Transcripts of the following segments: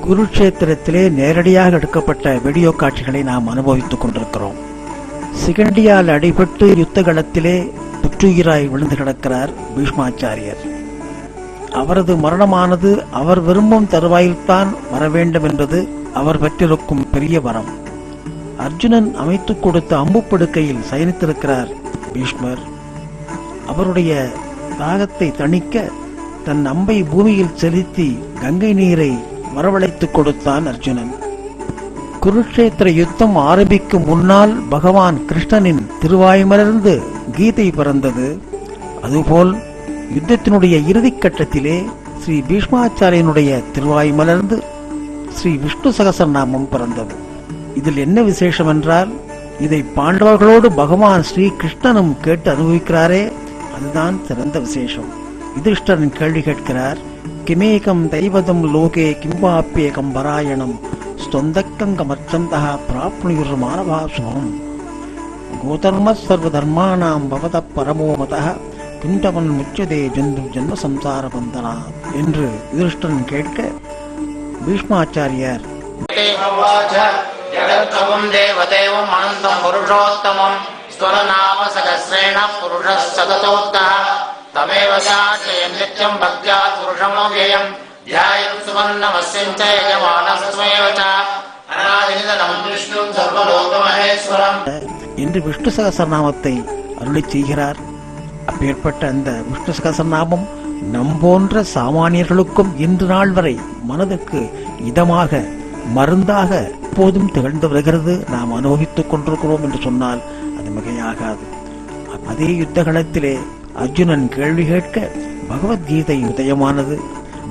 குருட்சேத்திரத்திலே நேரடியாக எடுக்கப்பட்ட வீடியோ காட்சிகளை நாம் அனுபவித்துக் கொண்டிருக்கிறோம். சிகண்டியால் அடிபட்டு யுத்த களத்திலே புற்றுயிராய் விழுந்து கிடக்கிறார் பீஷ்மாச்சாரியர். அவரது மரணமானது அவர் விரும்பும் தருவாயில்தான் வர வேண்டும் என்பது அவர் பெற்றிருக்கும் பெரிய வரம். அர்ஜுனன் அமைத்துக் கொடுத்த அம்பு படுக்கையில் சயனித்திருக்கிறார் பீஷ்மர். அவருடைய தாகத்தை தணிக்க தன் அம்பை பூமியில் செலுத்தி கங்கை நீரை வரவழைத்துக் கொடுத்தான் அர்ஜுனன். குருட்சேத்திர யுத்தம் ஆரம்பிக்கும் முன்னால் பகவான் கிருஷ்ணனின் திருவாய்மலர்ந்து கீதை பிறந்தது. அதுபோல் யுத்தத்தினுடைய இறுதிக் கட்டத்திலே ஸ்ரீ பீஷ்மாச்சாரியனுடைய திருவாய் மலர்ந்து ஸ்ரீ விஷ்ணு சகசரநாமம் பிறந்தது. இதில் என்ன விசேஷம் என்றால், இதை பாண்டவர்களோடு பகவான் ஸ்ரீ கிருஷ்ணனும் கேட்டு அனுபவிக்கிறாரே, அதுதான் சிறந்த விசேஷம். யுதிஷ்டரன் கேள்வி கேட்கிறார். கிமேகம் தெய்வதம் லோகே கிம்பாப்பியகம் பராயணம் ஸ்தொந்தக்கங்கமர்ச்சந்தா பிராப்னுயுர் மானவா சுகம் கோதர்ம சர்வ தர்மானாம் பவத பரமோமதः குண்டவன் முச்சதே ஜந்து ஜன்ம சம்சார பந்தனா என்று யுதிஷ்டரன் கேட்க பீஷ்மாச்சாரியார் ஜகத்வம் தேவதேவம் அனந்தம் புருஷோத்தமம் ஸ்வரநாம சகஸ்ரேண புருஷः சததோக்தः தமேவ சாட்சயம் நித்யம் பக்த்யா புருஷமவ்யயம் த்யாயன் சுவர்ணமஸ்யம் ச யஜமானஸ்த்வமேவ ச அநாதிநிதனம் விஷ்ணும் சர்வலோகமஹேஸ்வரம் என்று விஷ்ணு சகஸ்ரநாமத்தை அருளிச் செய்கிறார். அப்பேற்பட்ட அந்த விஷ்ணு சகஸ்ரநாமம் நம்போன்ற சாமானியர்களுக்கும் இன்று நாள் வரை மனதுக்கு இதமாக மருந்தாக எப்போதும் திகழ்ந்து வருகிறது. நாம் அனுபவித்துக் கொண்டிருக்கிறோம் என்று சொன்னால் அது மிகையாகாது. அதே யுத்த களத்திலே அர்ஜுனன் கேள்வி கேட்க பகவத்கீதை உதயமானது.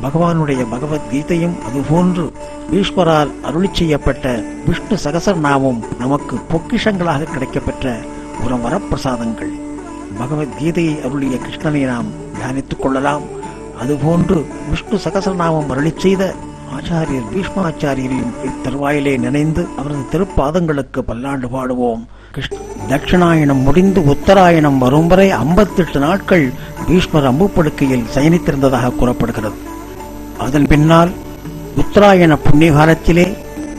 பகவானுடைய பகவத்கீதையும் அதுபோன்று பீஷ்மரால் அருளி செய்யப்பட்ட விஷ்ணு சகஸ்ரநாமம் நமக்கு பொக்கிஷங்களாக கிடைக்கப்பெற்ற ஒரு வரப்பிரசாதங்கள். பகவத்கீதையை அருளிய கிருஷ்ணனை நாம் தியானித்துக் கொள்ளலாம். அதுபோன்று விஷ்ணு சகஸ்ரநாமம் அருளி செய்த ஆச்சாரியர் பீஷ்மாச்சாரியரையும் இத்தருவாயிலே நினைந்து அவரது திருப்பாதங்களுக்கு பல்லாண்டு பாடுவோம். தட்சிணாயனம் முடிந்து உத்தராயணம் வரும் வரை 58 நாட்கள் பீஷ்மர் அம்புப்படுக்கையில் சயனித்திருந்ததாக கூறப்படுகிறது. அதன் பின்னால் உத்தராயண புண்ணிய காலத்திலே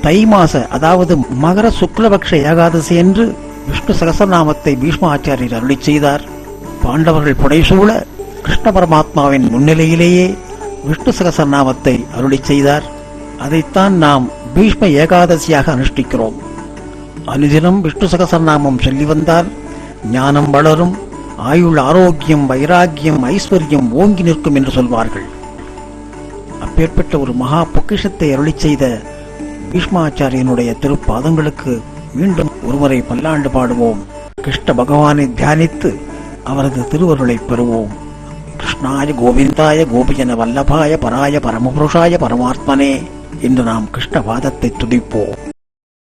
தை மாச, அதாவது மகர சுக்லபக்ஷ ஏகாதசி என்று விஷ்ணு சகஸ்ரநாமத்தை பீஷ்மாச்சாரியர் அருளி செய்தார். பாண்டவர்கள் புடைசூழ கிருஷ்ண பரமாத்மாவின் முன்னிலையிலேயே விஷ்ணு சகஸ்ரநாமத்தை அருளி செய்தார். அதைத்தான் நாம் பீஷ்ம ஏகாதசியாக அனுஷ்டிக்கிறோம். அனுதினம் விஷ்ணு சகஸ்ரநாமம் சொல்லி வந்தால் ஞானம் வளரும், ஆயுள் ஆரோக்கியம் வைராக்கியம் ஐஸ்வர்யம் ஓங்கி நிற்கும் என்று சொல்வார்கள். அப்பேற்பட்ட ஒரு மகா பொக்கிஷத்தை அருளி செய்த பீஷ்மாச்சாரியனுடைய திருப்பாதங்களுக்கு மீண்டும் ஒருமுறை பல்லாண்டு பாடுவோம். கிருஷ்ண பகவானை தியானித்து அவரது திருவருளை பெறுவோம். கிருஷ்ணாய கோவிந்தாய கோபிஜன வல்லபாய பராய பரமபுருஷாய பரமாத்மனே என்று நாம் கிருஷ்ண பாதத்தை துதிப்போம்.